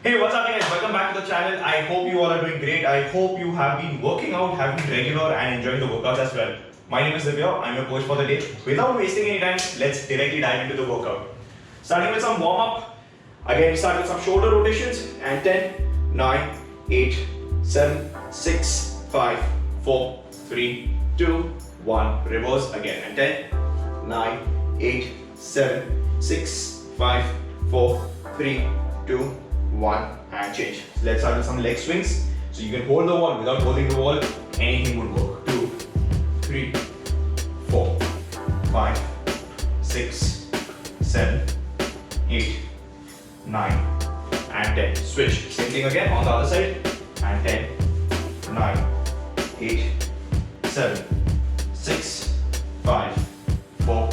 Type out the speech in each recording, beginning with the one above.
Hey, what's up guys? Welcome back to the channel. I hope you all are doing great. I hope you have been working out, have been regular and enjoying the workouts as well. My name is Divya. I'm your coach for the day. Without wasting any time, let's directly dive into the workout. Starting with some warm-up. Again, we start with some shoulder rotations and 10, 9, 8, 7, 6, 5, 4, 3, 2, 1. Reverse again and 10, 9, 8, 7, 6, 5, 4, 3, 2, 1 and change. So let's start with some leg swings. So you can hold the wall. Without holding the wall, anything would work. 2, 3, 4, 5, 6, 7, 8, 9 and 10. Switch. Same thing again on the other side. And 10, 9, 8, 7, 6, 5, 4,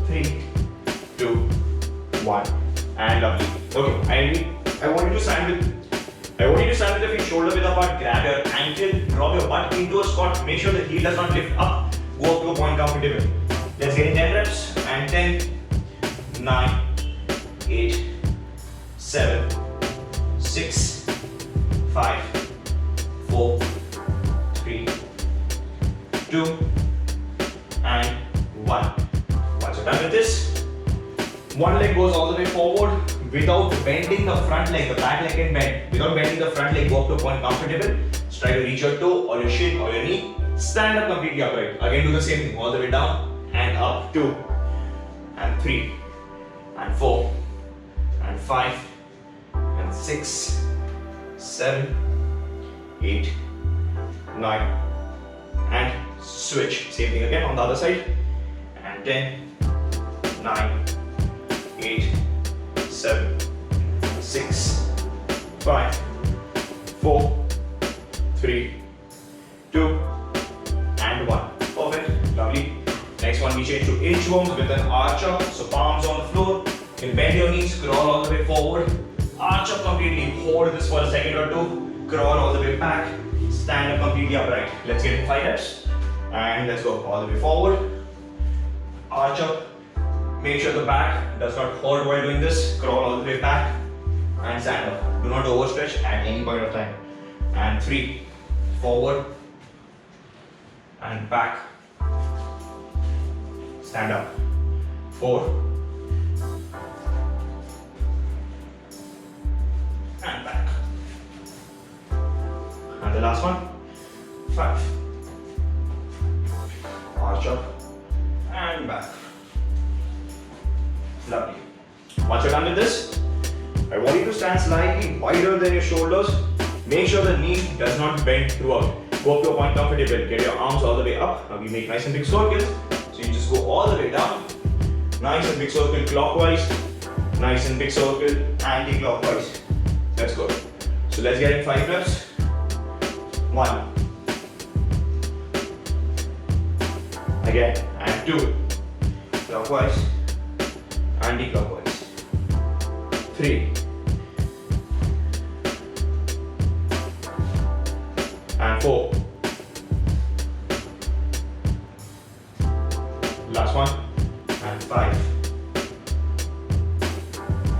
3, 2, 1 and lovely. Okay, I want you to stand with the feet shoulder width apart. Grab your ankle, drop your butt into a squat. Make sure the heel does not lift up. Go up to a point comfortable. Let's get in 10 reps and 10, 9, 8, 7, 6, 5, 4, 3, 2 and 1. Once you're done with this, one leg goes all the way forward without bending the front leg. The back leg can bend. Without bending the front leg, go up to a point comfortable. Just try to reach your toe or your shin or your knee. Stand up completely upright. Again, do the same thing all the way down and up. 2 and 3 and 4 and 5 and 6, 7, 8, 9 and switch. Same thing again on the other side. And 10, 9, 8, 7, 6, 5, 4, 3, 2 and 1. Perfect. Lovely. Next one, we change to inchworms with an arch up. So palms on the floor. You can bend your knees, crawl all the way forward. Arch up completely. Hold this for a second or two. Crawl all the way back. Stand up completely upright. Let's get in 5 reps. And let's go all the way forward. Arch up. Make sure the back does not hold while doing this. Crawl all the way back and stand up. Do not overstretch at any point of time. And 3, forward and back. Stand up. 4 and back. And the last one. 5. Arch up and back. Lovely. Once you're done with this, I want you to stand slightly wider than your shoulders. Make sure the knee does not bend throughout. Go up to a point comfortable. Get your arms all the way up. Now we make nice and big circles. So you just go all the way down. Nice and big circle clockwise. Nice and big circle anti-clockwise. Let's go. So let's get in 5 reps. 1. Again. And 2. Clockwise. Anti-clockwise. 3 and 4. Last one and 5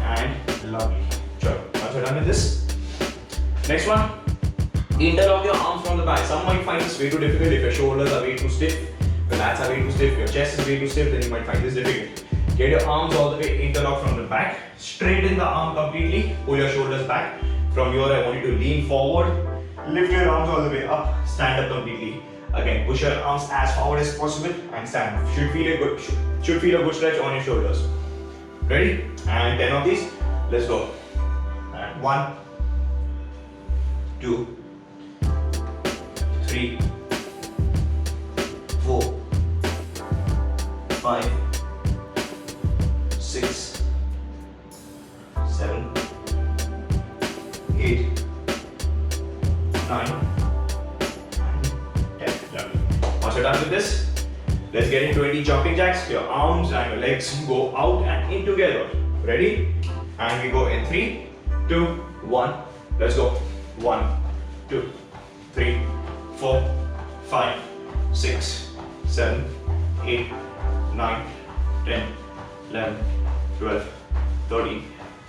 and lovely. Sure. Once you're done with this, next one, interlock your arms from the back. Some might find this way too difficult if your shoulders are way too stiff, your lats are way too stiff, your chest is way too stiff, then you might find this difficult. Get your arms all the way interlocked from the back. Straighten the arm completely. Pull your shoulders back. From here, I want you to lean forward. Lift your arms all the way up. Stand up completely. Again, push your arms as forward as possible and stand. Should feel a good stretch on your shoulders. Ready? And 10 of these. Let's go. And 1, 2, 3, 4, 5. 6, 7, 8, 9, and 10. Lovely. Once you're done with this, let's get into 20 jumping jacks. Your arms and your legs go out and in together. Ready? And we go in 3, 2, 1. Let's go. 1, 2, 3, 4, 5, 6, 7, 8, 9, 10, 11, 12, 13,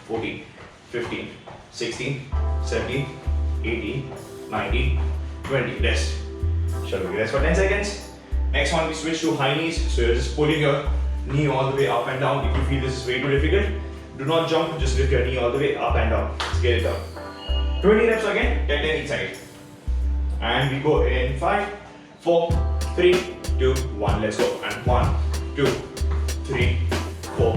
14, 15, 16, 17, 18, 19, 20. Rest. Shall we rest for 10 seconds? Next one, we switch to high knees. So you're just pulling your knee all the way up and down. If you feel this is way too difficult, do not jump, just lift your knee all the way up and down. Let's get it down. 20 reps again, 10 each side. And we go in 5, 4, 3, 2, 1. Let's go. And 1, 2, 3, 4,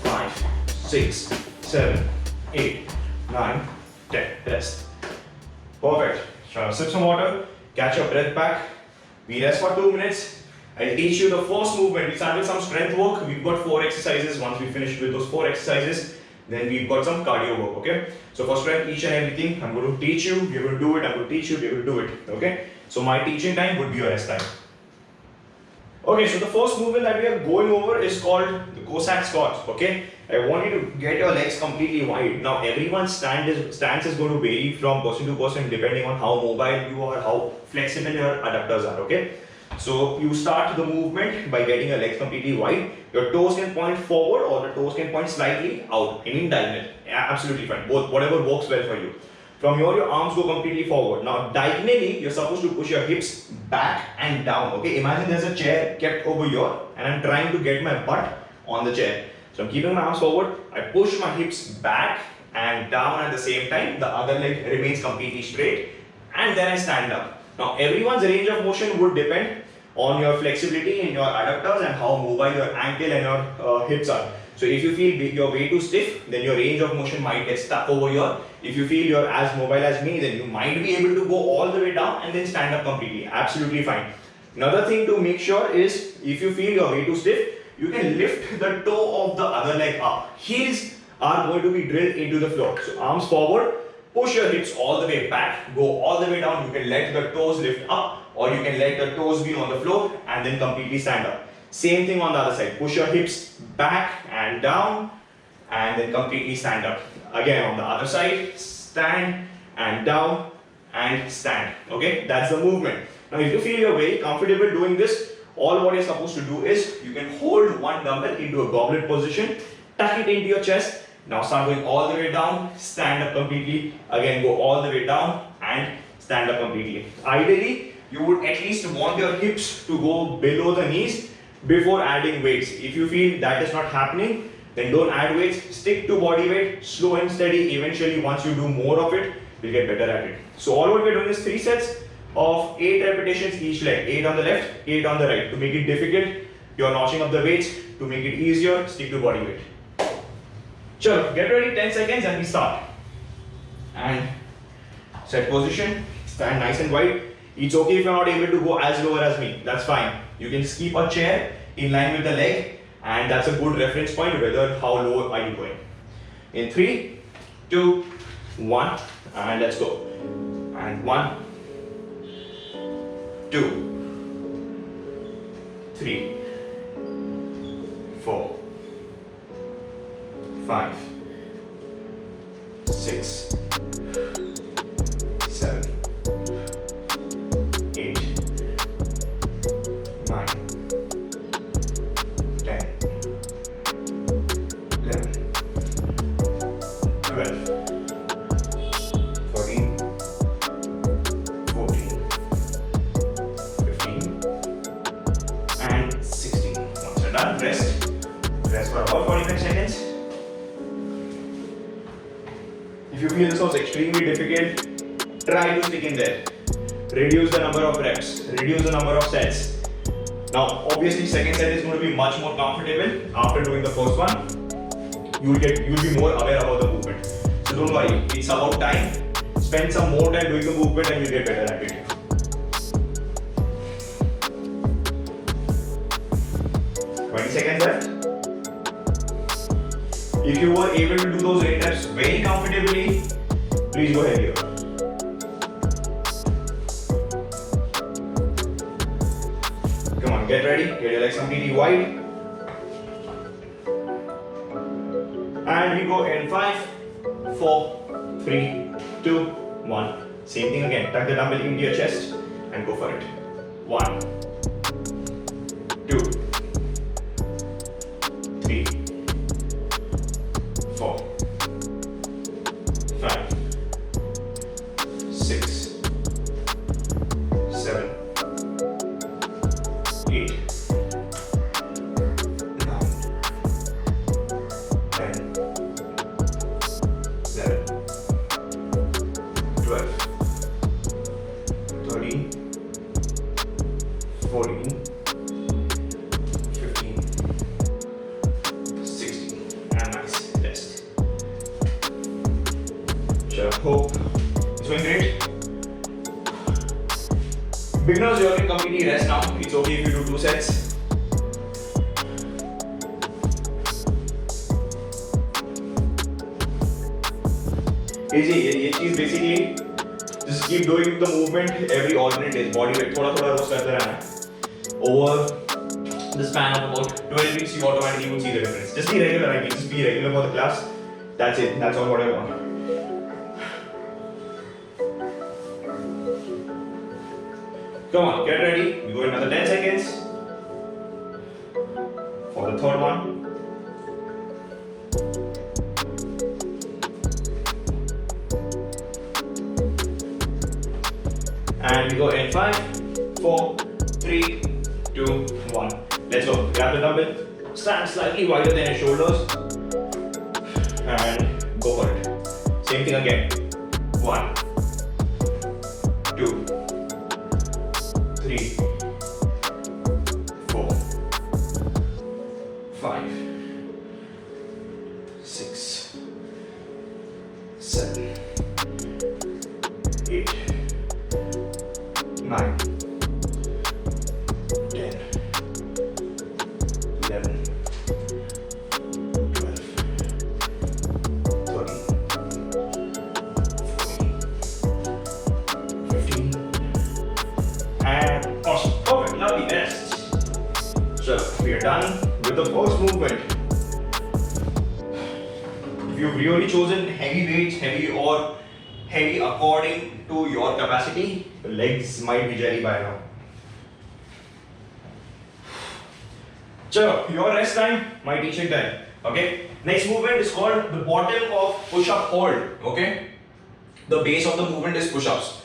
5, 6, 7, 8, 9, 10. Rest. Perfect. Sip some water, catch your breath back. We rest for 2 minutes. I'll teach you the first movement. We start with some strength work. We've got 4 exercises. Once we finish with those 4 exercises, then we've got some cardio work, okay? So for strength, each and everything, I'm going to teach you, you're going to do it, I'm going to teach you, you're going to do it, okay? So my teaching time would be your rest time. Okay, so the first movement that we are going over is called the Cossack squats, okay? I want you to get your legs completely wide. Now everyone's stance is going to vary from person to person depending on how mobile you are, how flexible your adductors are, okay? So you start the movement by getting your legs completely wide. Your toes can point forward or the toes can point slightly out, in diagonal. Absolutely fine, both, whatever works well for you. From here, your arms go completely forward. Now diagonally, you're supposed to push your hips back and down, okay? Imagine there's a chair kept over here and I'm trying to get my butt on the chair. So I'm keeping my arms forward, I push my hips back and down at the same time. The other leg remains completely straight and then I stand up. Now everyone's range of motion would depend on your flexibility in your adductors and how mobile your ankle and your hips are. So if you feel you're way too stiff, then your range of motion might get stuck over here. If you feel you're as mobile as me, then you might be able to go all the way down and then stand up completely. Absolutely fine. Another thing to make sure is if you feel you're way too stiff, you can lift the toe of the other leg up. Heels are going to be drilled into the floor. So arms forward, push your hips all the way back, go all the way down. You can let the toes lift up or you can let the toes be on the floor and then completely stand up. Same thing on the other side. Push your hips back and down and then completely stand up. Again on the other side, stand and down and stand. Okay, that's the movement. Now if you feel you're very comfortable doing this, all what you're supposed to do is you can hold one dumbbell into a goblet position, tuck it into your chest. Now start going all the way down, stand up completely. Again go all the way down and stand up completely. Ideally, you would at least want your hips to go below the knees before adding weights. If you feel that is not happening, then don't add weights. Stick to body weight, slow and steady. Eventually, once you do more of it, you'll get better at it. So all what we're doing is 3 sets of 8 repetitions each leg. 8 on the left, 8 on the right. To make it difficult, you're notching up the weights. To make it easier, stick to body weight. Chalo, get ready, 10 seconds and we start. And set position, stand nice and wide. It's okay if you're not able to go as lower as me, that's fine. You can just keep a chair in line with the leg and that's a good reference point whether how low are you going. In 3, 2, 1 and let's go. And 1, 2, 3, 4, 5, 6, 7, 8, 9, 10, 11, 12, 13, 14, 15, and 16. Once you're done, rest. Rest for about 45 seconds. If you feel this was extremely difficult, try to stick in there. Reduce the number of reps, reduce the number of sets. Now, obviously, second set is going to be much more comfortable after doing the first one. You'll be more aware about the movement. So don't worry, it's about time. Spend some more time doing the movement and you'll get better at it. Seconds left. If you were able to do those 8 reps very comfortably, please go ahead here. Come on, get ready. Get your legs completely wide. And we go in 5, 4, 3, 2, 1. Same thing again. Tuck the dumbbell into your chest and go for it. 1, 2, 3, 4, Sure. Hope it's going great. Beginners, you can completely rest now. It's okay if you do 2 sets. Easy is basically just keep doing the movement every alternate day. Body weight थोड़ा थोड़ा रोज करते रहना है. Over the span of about 12 weeks, you automatically will see the difference. Just be regular, I mean, just be regular for the class. That's it. That's all what I want. Come on, get ready. We go another 10 seconds for the third one. And we go in 5, 4, 3, 2, 1. Let's go. Grab the dumbbell. Stand slightly wider than your shoulders. And go for it. Same thing again. 1, 2, 3, 4, 5, 6, 7, 8, 9, 10, 11, 12, 13, 14, 15, and awesome. Perfect, lovely, rest. So we are done with the first movement. If you've really chosen heavy weights, heavy according to your capacity, the legs might be jelly by now. So your rest time, my teaching time. Okay. Next movement is called the bottom of push-up hold. Okay. The base of the movement is push-ups.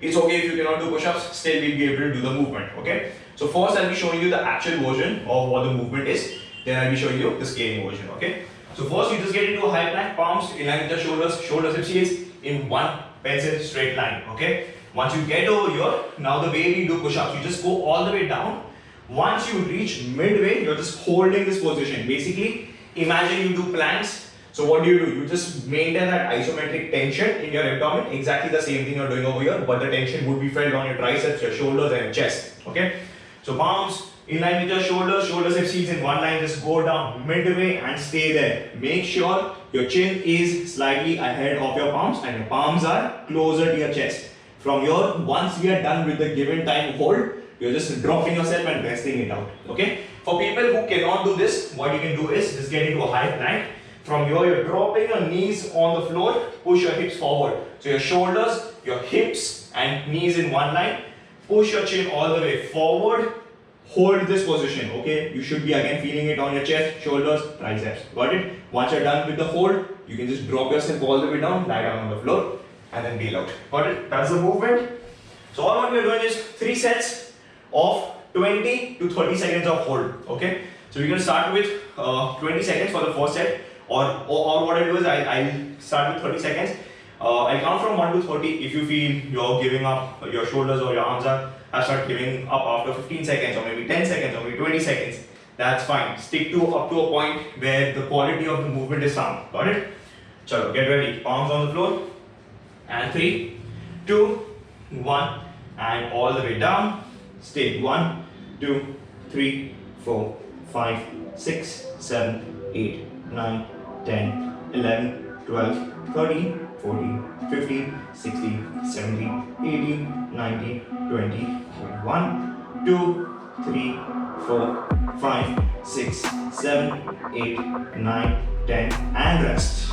It's okay if you cannot do push-ups, still we'll be able to do the movement. Okay. So first I'll be showing you the actual version of what the movement is. Then I'll be showing you the scaling version. Okay. So first you just get into a high plank, palms in line with the shoulders, shoulders hips heels in one pencil straight line. Okay. Once you get over here, now the way we do push-ups, you just go all the way down. Once you reach midway, you're just holding this position. Basically, imagine you do planks. So what do? You just maintain that isometric tension in your abdomen. Exactly the same thing you're doing over here, but the tension would be felt on your triceps, your shoulders and your chest. Okay. So palms in line with your shoulders, shoulders hips heels in one line, just go down midway and stay there. Make sure your chin is slightly ahead of your palms and your palms are closer to your chest. From here, once we are done with the given time hold, you're just dropping yourself and resting it out. Okay? For people who cannot do this, what you can do is just get into a high plank. From here, you're dropping your knees on the floor, push your hips forward. So your shoulders, your hips and knees in one line. Push your chin all the way forward. Hold this position. Okay? You should be again feeling it on your chest, shoulders, triceps. Got it? Once you're done with the hold, you can just drop yourself all the way down, lie down on the floor and then bail out. Got it? That's the movement. So all what we are doing is 3 sets of 20 to 30 seconds of hold. Okay? So we're going to start with 20 seconds for the first set. Or what I'll do is I'll start with 30 seconds. I'll count from 1 to 30. If you feel you're giving up, your shoulders or your arms have started giving up after 15 seconds or maybe 10 seconds or maybe 20 seconds, that's fine. Stick to up to a point where the quality of the movement is sound. Got it? Chalo, get ready. Palms on the floor. And 3, 2, 1. And all the way down. Stay. 1, 2, 3, 4, 5, 6, 7, 8, 9, 10, 11, 12, 13, 14, 15, 16, 17, 18, 19, 20, 21, 2, 3, 4, 5, 6, 7, 8, 9, 10 and rest.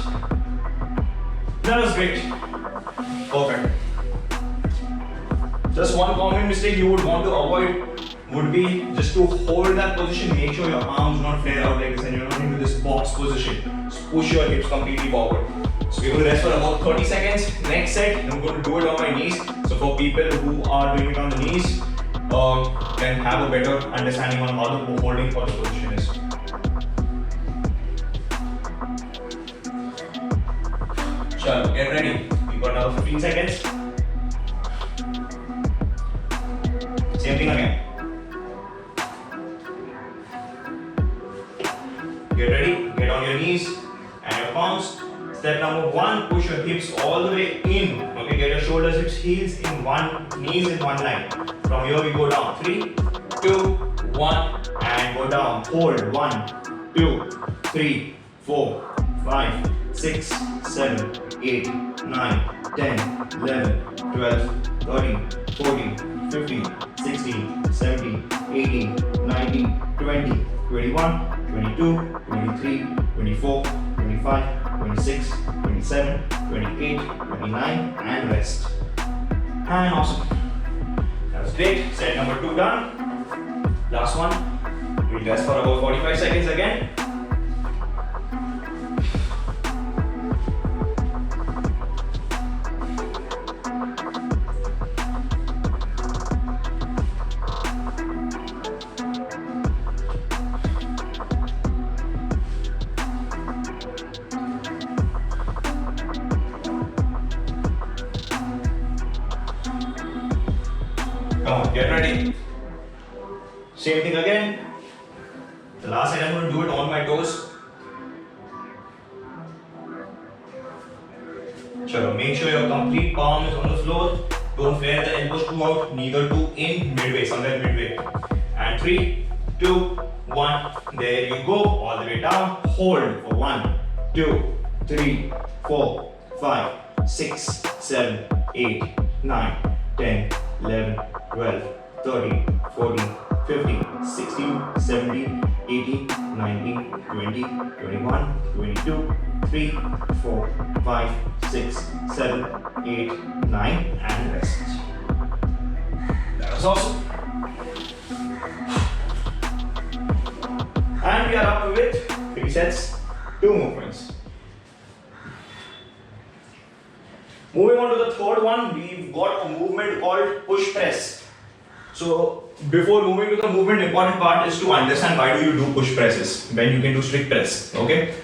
That was great. Perfect. Just one common mistake you would want to avoid would be just to hold that position. Make sure your arms not flare out like this and you're not into this box position. Just push your hips completely forward. So we're going to rest for about 30 seconds. Next set, I'm going to do it on my knees. So for people who are doing it on the knees, can have a better understanding on how the holding for the position is. Chalo, get ready. We got another 15 seconds. Same thing again. Get ready, get on your knees and your palms. Step number 1, push your hips all the way in. Okay, get your shoulders, hips, heels in one, knees in one line. From here we go down. 3, 2, 1, and go down. Hold. 1, 2, 3, 4, 5, 6, 7, 8, 9, 10, 11, 12, 13, 14, 15, 16, 17, 18, 19, 20, 21, 22, 23, 24, 25, 26, 27, 28, 29, and rest. And awesome. That was great. Set number 2 done. Last one. We'll rest for about 45 seconds again. Come on, get ready. Same thing again. The last set I'm going to do it on my toes. Chalo, make sure your complete palm is on the floor. Don't flare the elbows too out, neither too in, midway, somewhere midway. And 3, 2, 1. There you go. All the way down. Hold for 1, 2, 3, 4, 5, 6, 7, 8, 9, 10, 11, 12, 13, 14, 15, 16, 17, 18, 19, 20, 21, 22, 3, 4, 5, 6, 7, 8, 9, and rest. That was awesome. And we are up with 3 sets, 2 movements. Moving on to the third one, we've got a movement called push press. So before moving to the movement, important part is to understand why do you do push presses when you can do strict press. Okay,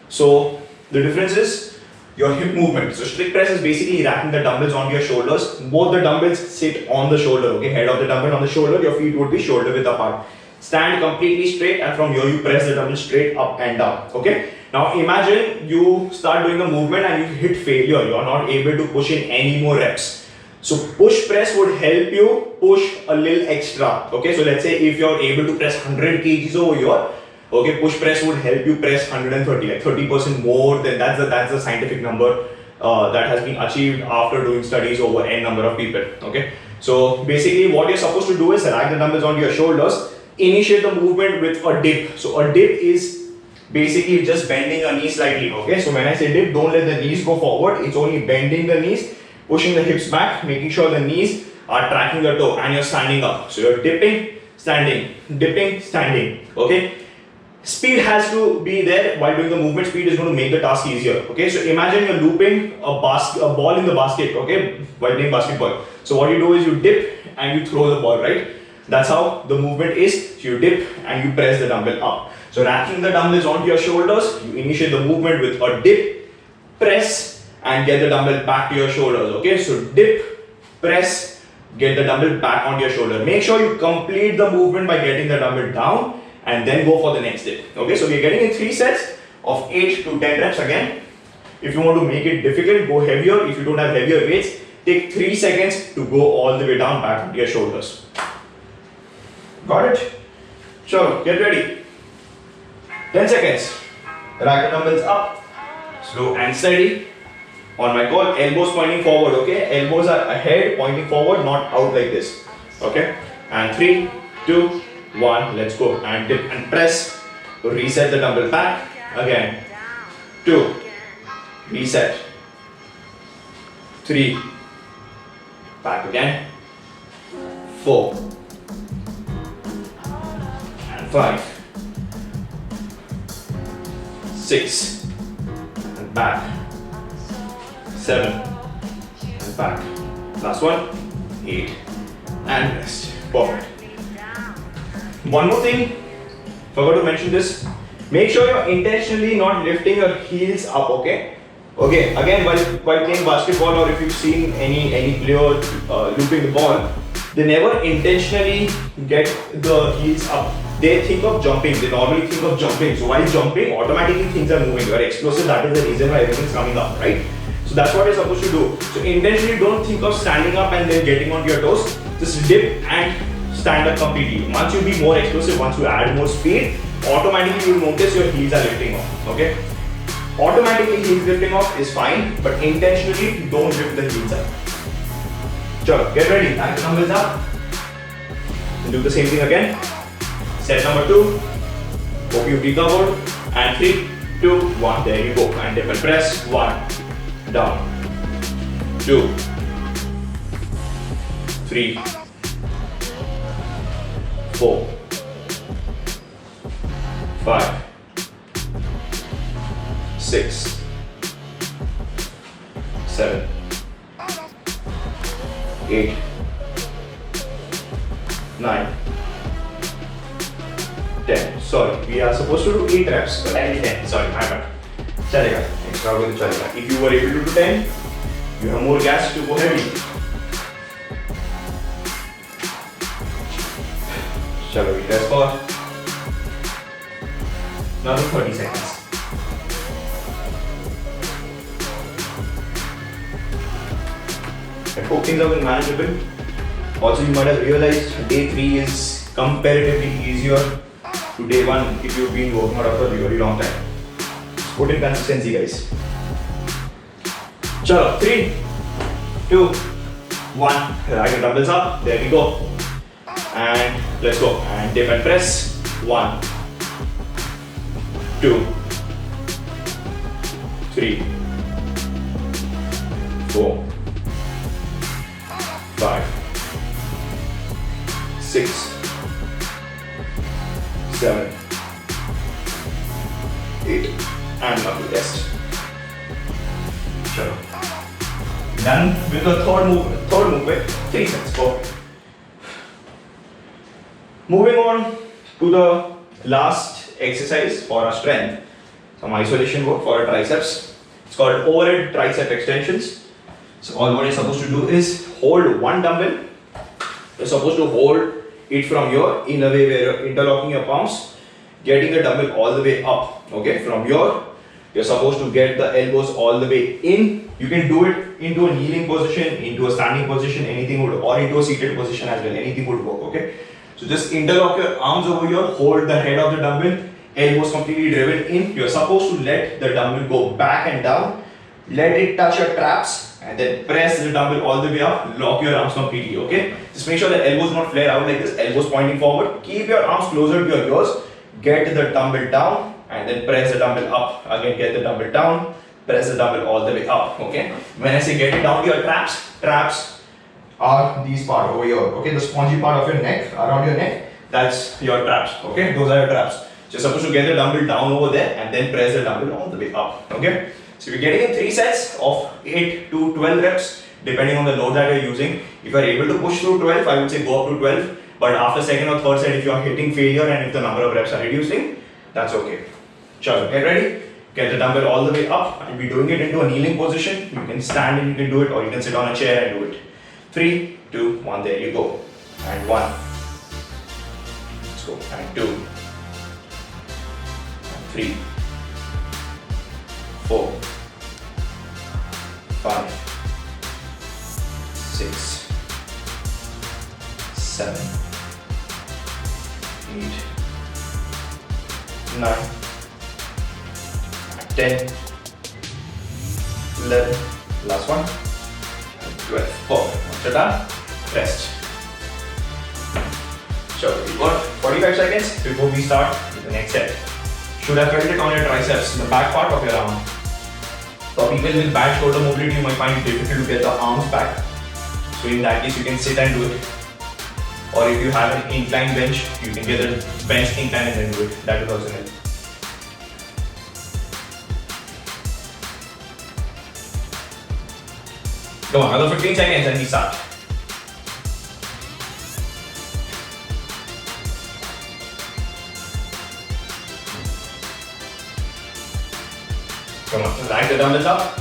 so the difference is your hip movement. So strict press is basically racking the dumbbells onto your shoulders. Both the dumbbells sit on the shoulder. Okay, head of the dumbbell on the shoulder, your feet would be shoulder width apart. Stand completely straight, and from here you press the dumbbell straight up and down. Okay, now imagine you start doing the movement and you hit failure. You are not able to push in any more reps. So push press would help you push a little extra. Okay, so let's say if you're able to press 100 kgs over here, okay, push press would help you press 130, like 30% more. Than that's the scientific number that has been achieved after doing studies over n number of people. Okay, so basically what you're supposed to do is rack the dumbbells onto your shoulders. Initiate the movement with a dip. So a dip is basically just bending a knee slightly. Okay, so when I say dip, don't let the knees go forward. It's only bending the knees, pushing the hips back, making sure the knees are tracking the toe, and you're standing up. So you're dipping, standing, dipping, standing. Okay, speed has to be there while doing the movement. Speed is going to make the task easier. Okay, so imagine you're looping a ball in the basket. Okay, while playing basketball. So what you do is you dip and you throw the ball, right? That's how the movement is. You dip and you press the dumbbell up. So racking the dumbbells onto your shoulders, you initiate the movement with a dip, press, and get the dumbbell back to your shoulders. Okay, so dip, press, get the dumbbell back onto your shoulder. Make sure you complete the movement by getting the dumbbell down and then go for the next dip. Okay, so we're getting in 3 sets of 8 to 10 reps again. If you want to make it difficult, go heavier. If you don't have heavier weights, take 3 seconds to go all the way down back onto your shoulders. Got it? Sure, get ready. 10 seconds. Rack the dumbbells up, slow and steady. On my call, elbows pointing forward, okay? Elbows are ahead, pointing forward, not out like this. Okay? And 3, 2, 1, let's go. And dip and press. Reset the dumbbell back. Again. 2. Reset. 3. Back again. 4. And 5. 6. And back. 7 and back. Last one. 8 and rest. Perfect. One more thing, forgot to mention this. Make sure you're intentionally not lifting your heels up. Okay. Okay. Again, while playing basketball, or if you've seen any player looping the ball, they never intentionally get the heels up. they think of jumping. They normally think of jumping. So while jumping, automatically things are moving. You are explosive. That is the reason why everything's coming up, right? So that's what you're supposed to do. So intentionally don't think of standing up and then getting onto your toes. Just dip and stand up completely. Once you be more explosive, once you add more speed, automatically you will notice your heels are lifting off. Okay? Automatically heels lifting off is fine, but intentionally don't lift the heels up. Chalo, get ready. Back the dumbbells up. And do the same thing again. Set number 2. Hope you've recovered. And 3, 2, 1. There you go. And dip and press. 1. Down. 2. 3. 4. 5. 6. 7. 8. 9. 10. Sorry, we are supposed to do 8 reps, but I did 10. Sorry, my bad. Chalega. Extra with the chalega. If you were able to do 10, you have more gas to go heavy. Chalo, we test for another 30 seconds. I hope things have been manageable. Also, you might have realized day 3 is comparatively easier to day 1 if you've been working out for a really long time. Just put in consistency, guys. Chalo, 3, 2, 1. Right, the dumbbells up. There we go. And let's go. And dip and press. 1, 2, 3, 4, 5, 6, 7, 8, and now the rest. Chalo. Done with the third movement. 3 sets. Perfect. Moving on to the last exercise for our strength. Some isolation work for our triceps. It's called overhead tricep extensions. So all what you're supposed to do is hold one dumbbell. You're supposed to hold it from here in a way where you're interlocking your palms, getting the dumbbell all the way up. Okay, from here you're supposed to get the elbows all the way in. You can do it into a kneeling position, into a standing position, anything would, or into a seated position as well. Anything would work. Okay, so just interlock your arms over here, hold the head of the dumbbell, elbows completely driven in. You're supposed to let the dumbbell go back and down, let it touch your traps, and then press the dumbbell all the way up, lock your arms completely. Okay, just make sure the elbows not flare out like this, elbows pointing forward. Keep your arms closer to your ears, get the dumbbell down, and then press the dumbbell up. Again, get the dumbbell down, press the dumbbell all the way up. Okay, when I say get it down to your traps are these part over here. Okay, the spongy part of your neck, around your neck, that's your traps. Okay, those are your traps. So you're supposed to get the dumbbell down over there and then press the dumbbell all the way up. Okay, so you're getting in 3 sets of 8 to 12 reps depending on the load that you're using. If you're able to push through 12, I would say go up to 12. But after second or third set, if you're hitting failure and if the number of reps are reducing, that's okay. Chalo, get ready. Get the dumbbell all the way up and be doing it into a kneeling position. You can stand and you can do it, or you can sit on a chair and do it. 3, 2, 1, there you go. And 1. Let's go. And 2. And 3. 4. 5. 6. 7. 8. 9. 10. 11. Last one. 12. Perfect. Once you're done, rest. So we got 45 seconds before we start with the next set. Should have felt it on your triceps, the back part of your arm. For people with bad shoulder mobility, you might find it difficult to get the arms back. So in that case, you can sit and do it. Or if you have an incline bench, you can get a bench incline and then do it. That will also help. Come on, another 15 seconds and we start. Come on, drag the dumbbells up,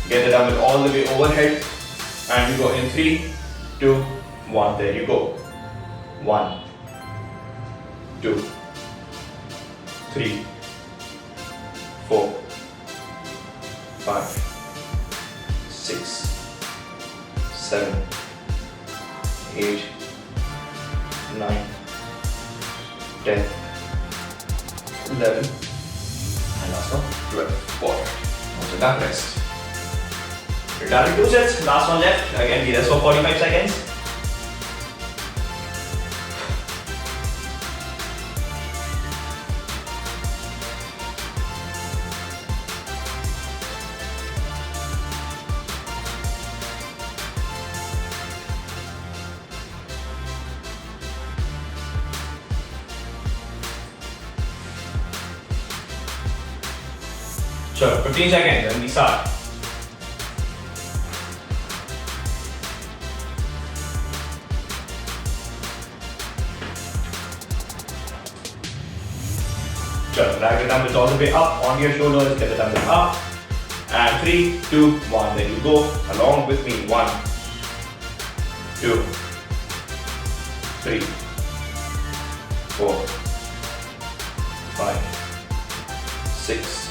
get the dumbbell all the way overhead, and you go in 3, 2, 1. There you go. 1, 2, 3, 4, 5, 6, 7, 8, 9, 10, 11, and last one, 12. Perfect. Now the back rest. We're done with 2 sets. Last one left. Again, we rest for 45 seconds. Sure, 15 seconds and we start. Sure, drag the dumbbells all the way up onto your shoulders, get the dumbbells up. And 3, 2, 1, there you go. Along with me. 1, 2, 3, 4, 5, 6,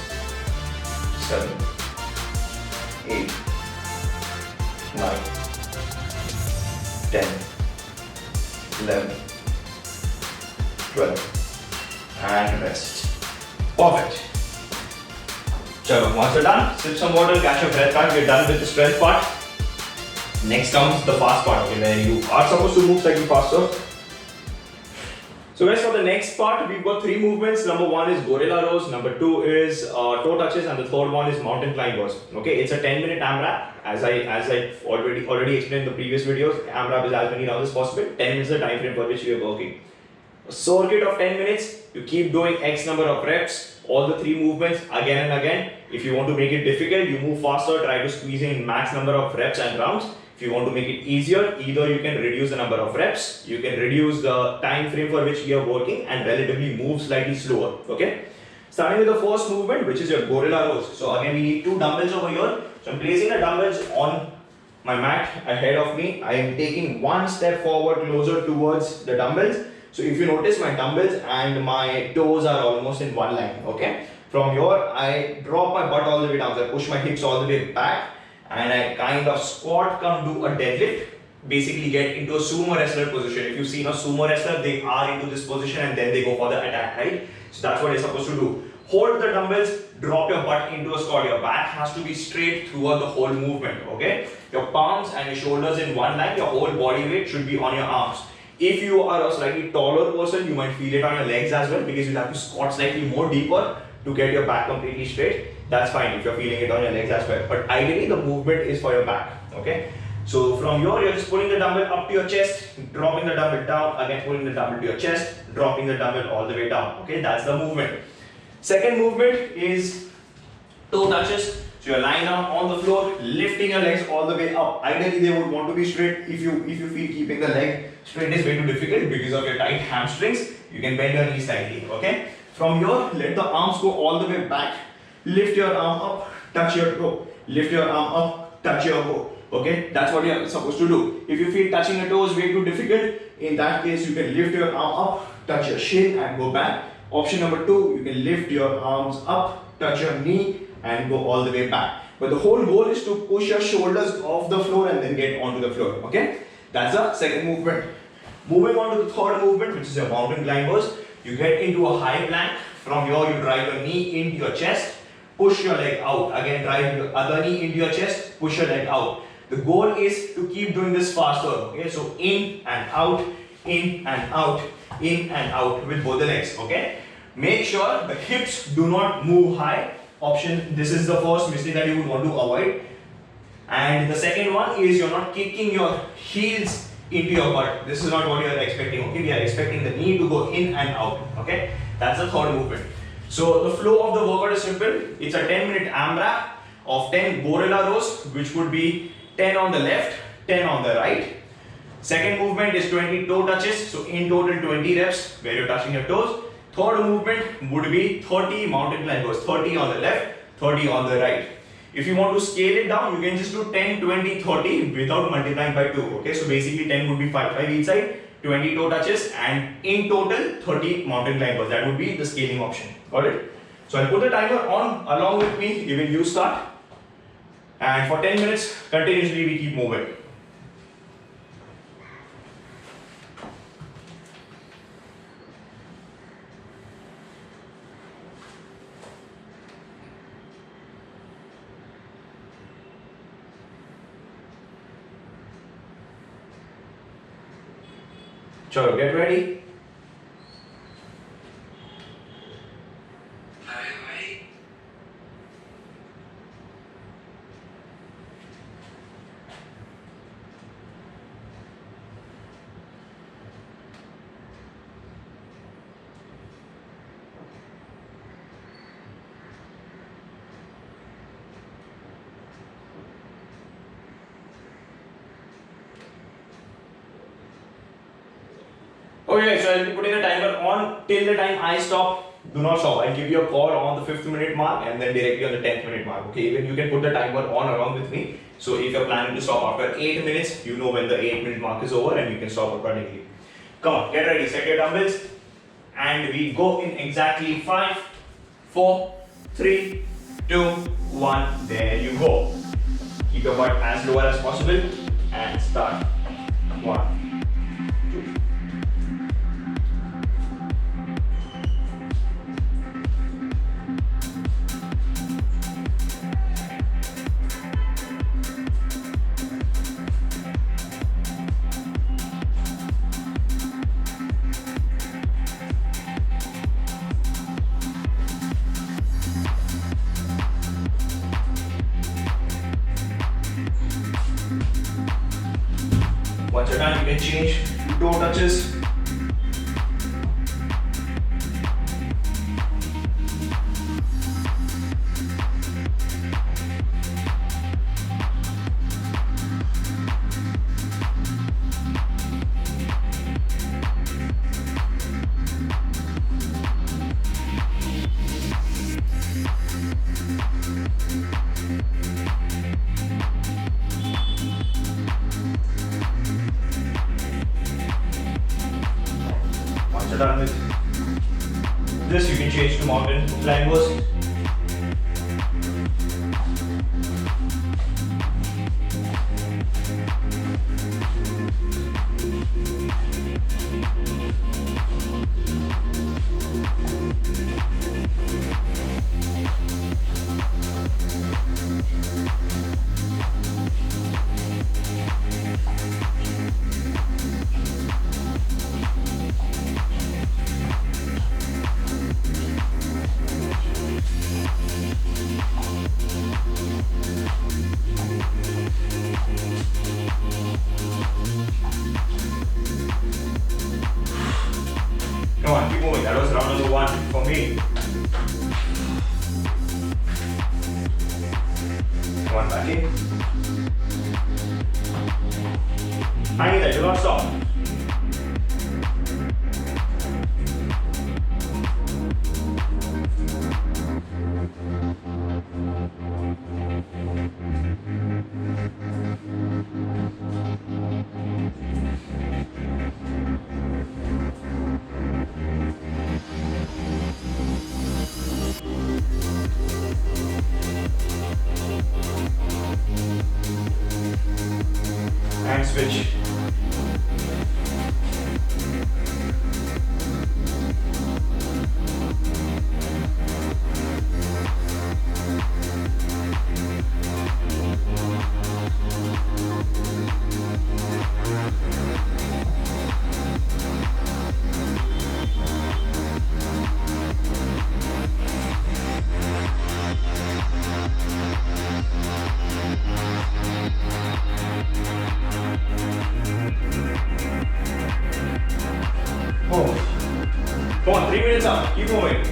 7, 8, 9, 10, 11, 12, and rest. Perfect. So once you're done, sip some water, catch your breath back. We're done with the strength part. Next comes the fast part, okay, where you are supposed to move slightly faster. So guys, for the next part, we've got 3 movements. Number 1 is gorilla rows, number 2 is toe touches, and the third one is mountain climbers. Okay, it's a 10-minute AMRAP. As I already explained in the previous videos, AMRAP is as many rounds as possible. 10 minutes is the time frame for which you are working. A circuit of 10 minutes, you keep doing X number of reps, all the 3 movements again and again. If you want to make it difficult, you move faster, try to squeeze in max number of reps and rounds. If you want to make it easier, either you can reduce the number of reps, you can reduce the time frame for which you are working and relatively move slightly slower, okay? Starting with the first movement, which is your gorilla rows. So again, we need 2 dumbbells over here. So I'm placing the dumbbells on my mat ahead of me. I am taking 1 step forward closer towards the dumbbells. So if you notice, my dumbbells and my toes are almost in one line, okay? From here, I drop my butt all the way down. So I push my hips all the way back and I kind of squat, come do a deadlift. Basically get into a sumo wrestler position. If you've seen a sumo wrestler, they are into this position and then they go for the attack, right? So that's what you're supposed to do. Hold the dumbbells, drop your butt into a squat. Your back has to be straight throughout the whole movement, okay? Your palms and your shoulders in one line, your whole body weight should be on your arms. If you are a slightly taller person, you might feel it on your legs as well because you'll have to squat slightly more deeper to get your back completely straight. That's fine if you're feeling it on your legs as well. But ideally, the movement is for your back, okay? So from here, you're just pulling the dumbbell up to your chest, dropping the dumbbell down, again pulling the dumbbell to your chest, dropping the dumbbell all the way down, okay? That's the movement. Second movement is toe touches. So you're lying down on the floor, lifting your legs all the way up. Ideally, they would want to be straight. If you feel keeping the leg straight is way too difficult because of your tight hamstrings, you can bend your knees slightly, okay? From here, let the arms go all the way back. Lift your arm up, touch your toe. Lift your arm up, touch your toe. Okay, that's what you're supposed to do. If you feel touching your toes way too difficult, in that case, you can lift your arm up, touch your shin and go back. Option number 2, you can lift your arms up, touch your knee and go all the way back. But the whole goal is to push your shoulders off the floor and then get onto the floor, okay? That's the second movement. Moving on to the third movement, which is your mountain climbers. You get into a high plank. From here, you drive your knee into your chest, push your leg out. Again, drive your other knee into your chest, push your leg out. The goal is to keep doing this faster, okay? So in and out, in and out, in and out with both the legs, okay? Make sure the hips do not move high. This is the first mistake that you would want to avoid. And the second one is you're not kicking your heels into your butt. This is not what you are expecting, okay? We are expecting the knee to go in and out, okay? That's the third movement. So the flow of the workout is simple. It's a 10-minute AMRAP of 10 gorilla rows, which would be 10 on the left, 10 on the right. Second movement is 20 toe touches. So in total 20 reps where you're touching your toes. Third movement would be 30 mountain climbers, 30 on the left, 30 on the right. If you want to scale it down, you can just do 10, 20, 30 without multiplying by 2. Okay, so basically 10 would be 5 each side, 20 toe touches, and in total 30 mountain climbers. That would be the scaling option. Got it? So I'll put the timer on along with me. Even you start. And for 10 minutes, continuously we keep moving. Chalo, get ready. Okay, so I'll be putting the timer on till the time I stop. Do not stop. I'll give you a call on the 5th minute mark and then directly on the 10th minute mark. Okay, even you can put the timer on along with me. So if you're planning to stop after 8 minutes, you know when the 8-minute mark is over and you can stop accordingly. Come on, get ready, set your dumbbells. And we go in exactly 5, 4, 3, 2, 1. There you go. Keep your butt as lower as possible and start. 1. Once you're done, you can change to toe touches. Done with this, you can change to mountain climbers. Come on, keep moving. That was round number 1 for me. Come on, back in. Hang in there, do not stop. And switch. Come on, 3 minutes up. Keep moving.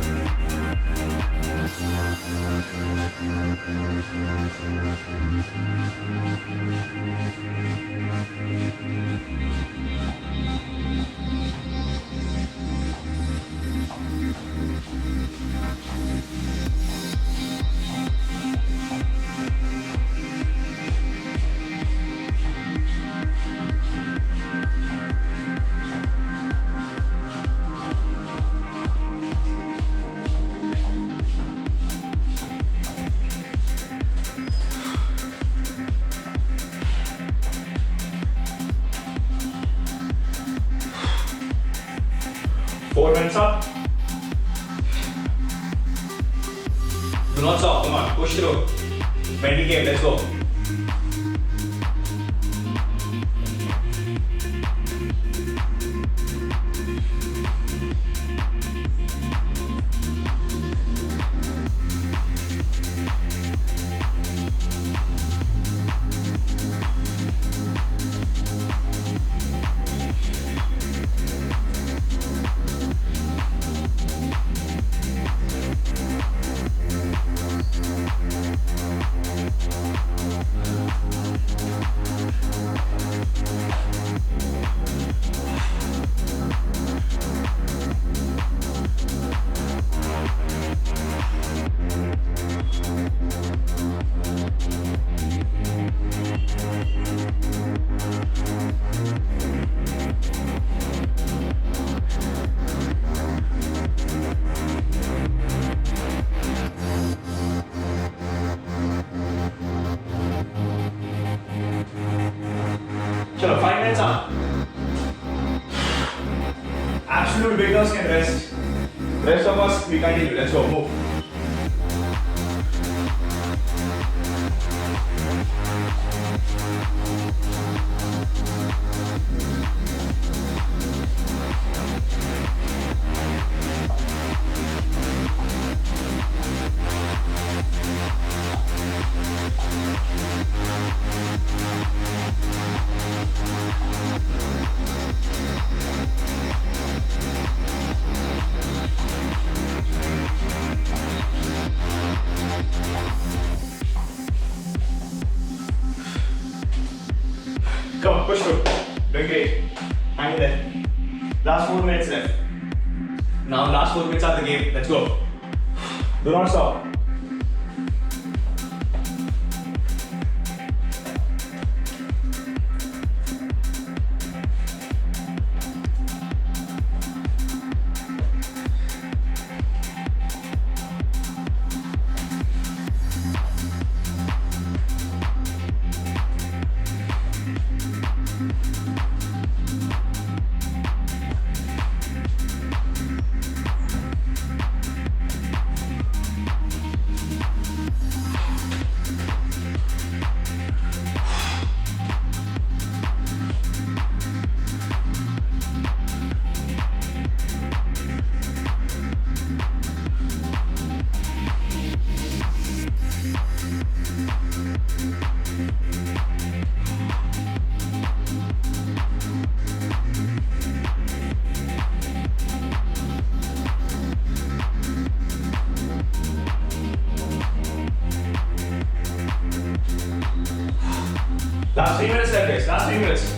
4 minutes up. Do not stop, come on, push through. Bendy game, let's go. Chalo, 5 minutes up. Absolute beginners can rest. Rest of us, we continue. Let's go, move. Come on, push through. Doing great. Hang in there. Last 4 minutes left. Now last 4 minutes are the game. Let's go. Do not stop. Last 3 minutes left, guys. Last 3 minutes.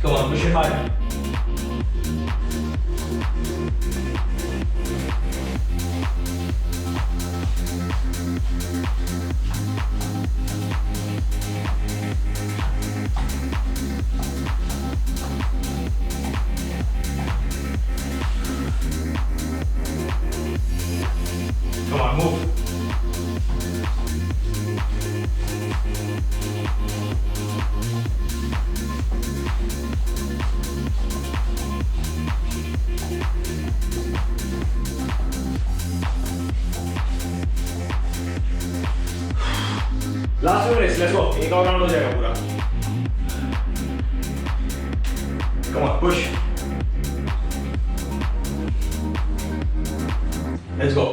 Come on, push it hard. Come on, move. Last 2 minutes, let's go. एक और round हो जाएगा पूरा. Come on, push. Let's go.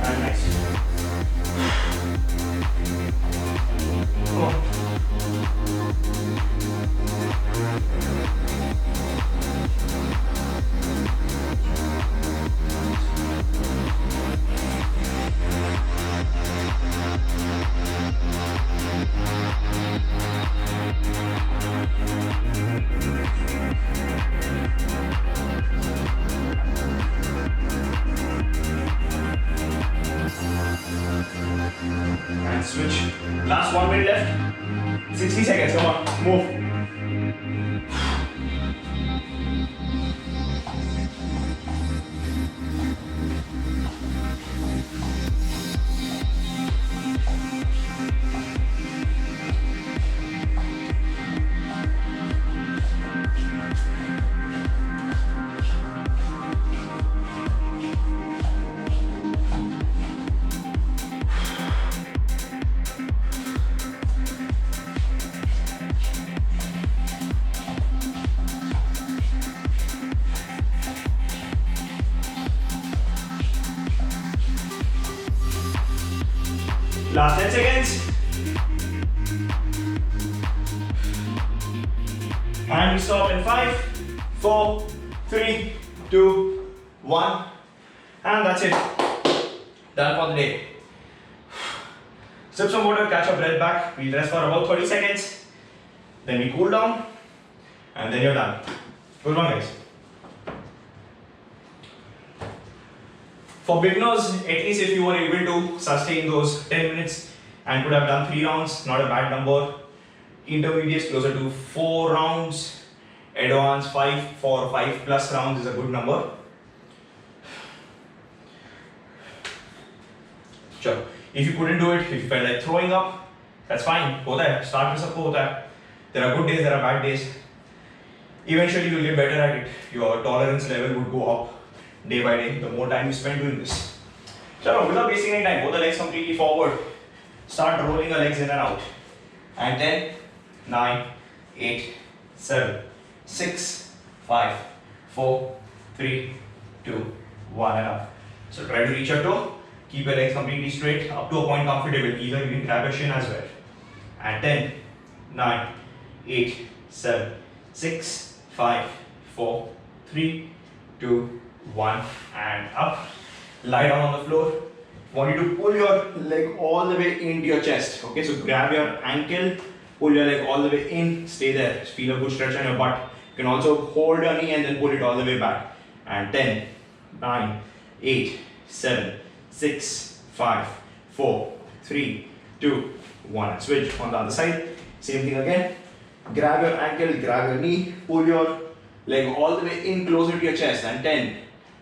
Nice. 60 seconds, come on, move. Last 10 seconds. And we stop in 5, 4, 3, 2, 1. And that's it. Done for the day. Sip some water, catch your breath back. We'll rest for about 30 seconds. Then we cool down. And then you're done. Good one, guys. For beginners, at least if you were able to sustain those 10 minutes and could have done 3 rounds, not a bad number. Intermediates closer to 4 rounds. Advanced 5 for 5 plus rounds is a good number. Sure. If you couldn't do it, if you felt like throwing up, that's fine. Hota hai. Start mein sabko hota hai. There are good days, there are bad days. Eventually you'll get better at it. Your tolerance level would go up day by day, the more time you spend doing this. So without wasting any time, both the legs completely forward. Start rolling your legs in and out. And 10, 9, 8, 7, 6, 5, 4, 3, 2, 1 and up. So try to reach your toe. Keep your legs completely straight up to a point comfortable. Either you can grab your shin as well. And 10, 9, 8, 7, 6, 5, 4, 3, 2, 1 and up. Lie down on the floor. Want you to pull your leg all the way into your chest. Okay, so grab your ankle, pull your leg all the way in, stay there. Feel a good stretch on your butt. You can also hold your knee and then pull it all the way back. And 10, 9, 8, 7, 6, 5, 4, 3, 2, 1. And switch on the other side. Same thing again. Grab your ankle, grab your knee, pull your leg all the way in closer to your chest. And 10,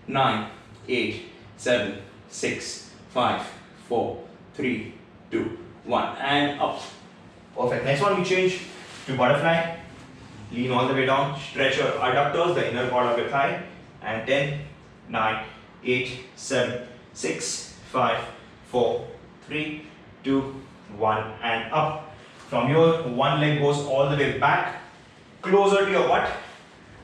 9, 8, 7, 6, 5, 4, 3, 2, 1 and up. Perfect. Next one we change to butterfly. Lean all the way down. Stretch your adductors, the inner part of your thigh. And 10, 9, 8, 7, 6, 5, 4, 3, 2, 1 and up. From here, one leg goes all the way back, closer to your butt.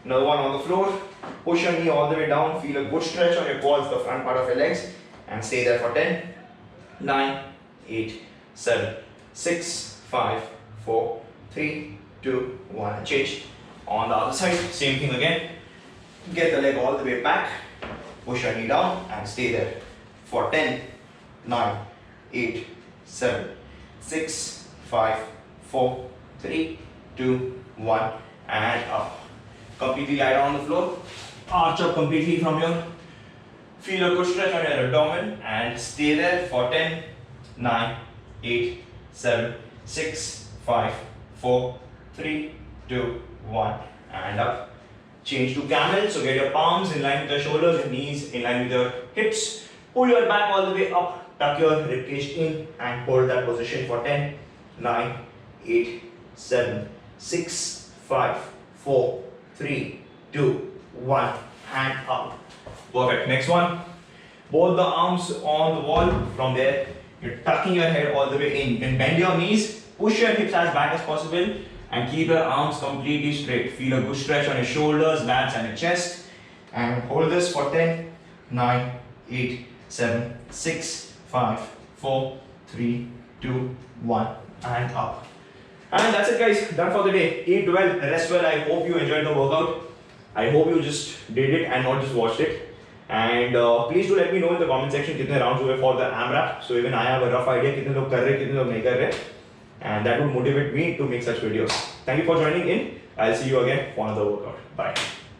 Another one on the floor. Push your knee all the way down. Feel a good stretch on your quads, the front part of your legs. And stay there for 10, 9, 8, 7, 6, 5, 4, 3, 2, 1. And change. On the other side, same thing again. Get the leg all the way back. Push your knee down and stay there for 10, 9, 8, 7, 6, 5, 4, 3, 2, 1 and up. Completely lie down on the floor. Arch up completely from here. Feel a good stretch on your abdomen and stay there for 10, 9, 8, 7, 6, 5, 4, 3, 2, 1 and up. Change to camel. So get your palms in line with your shoulders and knees in line with your hips. Pull your back all the way up. Tuck your ribcage in and hold that position for 10, 9, 8, 7, 6, 5, 4, 3, 2, 1 and up. Perfect. Next one. Both the arms on the wall. From there, you're tucking your head all the way in. You can bend your knees, push your hips as back as possible and keep your arms completely straight. Feel a good stretch on your shoulders, lats and your chest. And hold this for 10, 9, 8, 7, 6, 5, 4, 3, 2, 1 and up. And that's it guys, done for the day. Eat well, rest well. I hope you enjoyed the workout. I hope you just did it and not just watched it. And please do let me know in the comment section kitne rounds हुए for the amrap. So even I have a rough idea kitne log kar rahe, kitne log nahi kar rahe. And that would motivate me to make such videos. Thank you for joining in. I'll see you again for another workout. Bye.